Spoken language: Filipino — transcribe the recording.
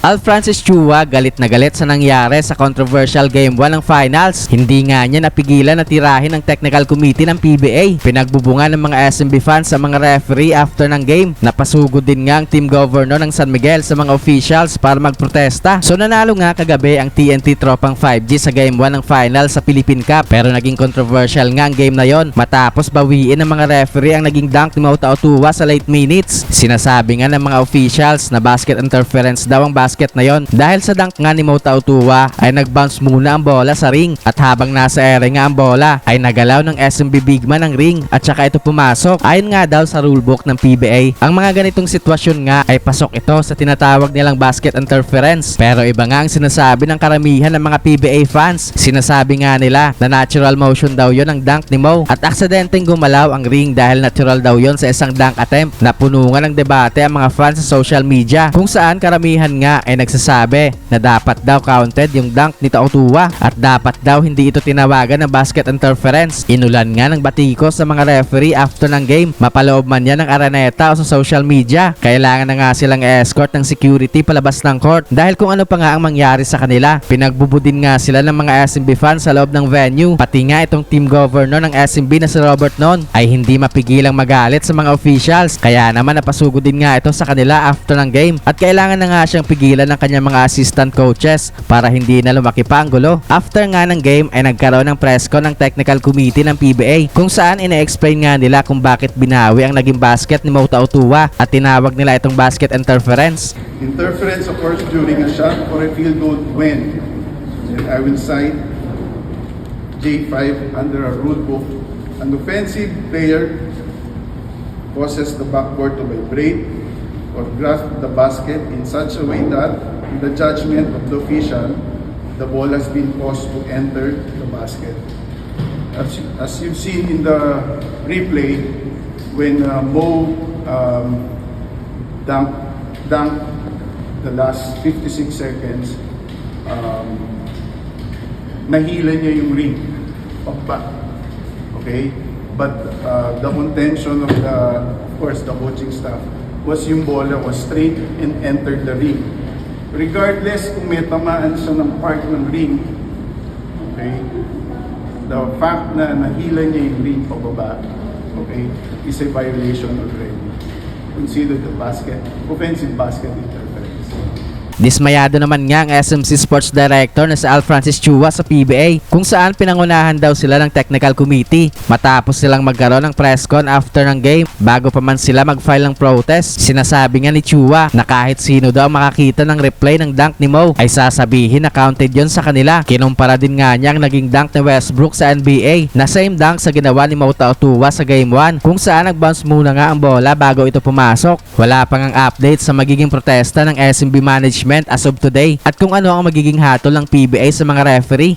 Francis Chua galit na galit sa nangyari sa controversial Game 1 ng finals. Hindi nga niya napigilan na tirahin ng technical committee ng PBA. Pinagbubunga ng mga SMB fans sa mga referee after ng game. Napasugod din nga ang team governor ng San Miguel sa mga officials para magprotesta. So nanalo nga kagabi ang TNT Tropang 5G sa Game 1 ng finals sa Philippine Cup. Pero naging controversial nga ang game na yon matapos bawiin ng mga referee ang naging dunk ni Mauta Otua sa late minutes. Sinasabi nga ng mga officials na basket interference daw ang basket na yon dahil sa dunk nga ni Mauta Otua ay nag-bounce muna ang bola sa ring at habang nasa ere nga ang bola ay nagalaw ng SMB big man ang ring at saka ito pumasok. Ayon nga daw sa rulebook ng PBA, ang mga ganitong sitwasyon nga ay pasok ito sa tinatawag nilang basket interference. Pero iba nga ang sinasabi ng karamihan ng mga PBA fans. Sinasabi nga nila na natural motion daw yon ang dunk ni Mo at aksidenteng gumalaw ang ring dahil natural daw yon sa isang dunk attempt. Napunungan ng debate ang mga fans sa social media kung saan karamihan nga ay nagsasabi na dapat daw counted yung dunk ni Otua at dapat daw hindi ito tinawagan ng basket interference. Inulan nga ng batikos sa mga referee after ng game. Mapaloob man yan ng araneta o sa social media. Kailangan na nga silang escort ng security palabas ng court dahil kung ano pa nga ang mangyari sa kanila. Pinagbubudin nga sila ng mga SMB fans sa loob ng venue. Pati nga itong team governor ng SMB na si Robert Non ay hindi mapigilang magalit sa mga officials. Kaya naman napasugod din nga ito sa kanila after ng game at kailangan na nga siyang pigilan ng kanyang mga assistant coaches para hindi na lumaki pa ang gulo. After nga ng game ay nagkaroon ng press con ng technical committee ng PBA kung saan ina-explain nga nila kung bakit binawi ang naging basket ni Mauta Otua at tinawag nila itong basket interference. Interference occurs during a shot or a field goal when, and I will cite J5 under a rule book, an offensive player causes the backboard to vibrate or grasp the basket in such a way that, in the judgment of the official, the ball has been caused to enter the basket. As you've seen in the replay, when Mo dunked the last 56 seconds, nahila niya yung ring pagba. Okay? But the contention of course, the coaching staff was yung bola was straight and entered the ring. Regardless kung may tamaan siya ng part ng ring, okay, the fact na nahila niya yung ring pababa, okay, is a violation already. Considered the offensive basket interference. Dismayado naman nga ang SMC Sports Director na si Francis Chua sa PBA kung saan pinangunahan daw sila ng technical committee matapos silang magkaroon ng press con after ng game bago pa man sila mag-file ng protest. Sinasabi nga ni Chua na kahit sino daw makakita ng replay ng dunk ni Mo ay sasabihin na counted yon sa kanila. Kinumpara din nga niya ang naging dunk ni Westbrook sa NBA na same dunk sa ginawa ni Mauta Otua sa Game 1 kung saan nag-bounce muna nga ang bola bago ito pumasok. Wala pang ang update sa magiging protesta ng SMB management as of today at kung ano ang magiging hatol ng PBA sa mga referee.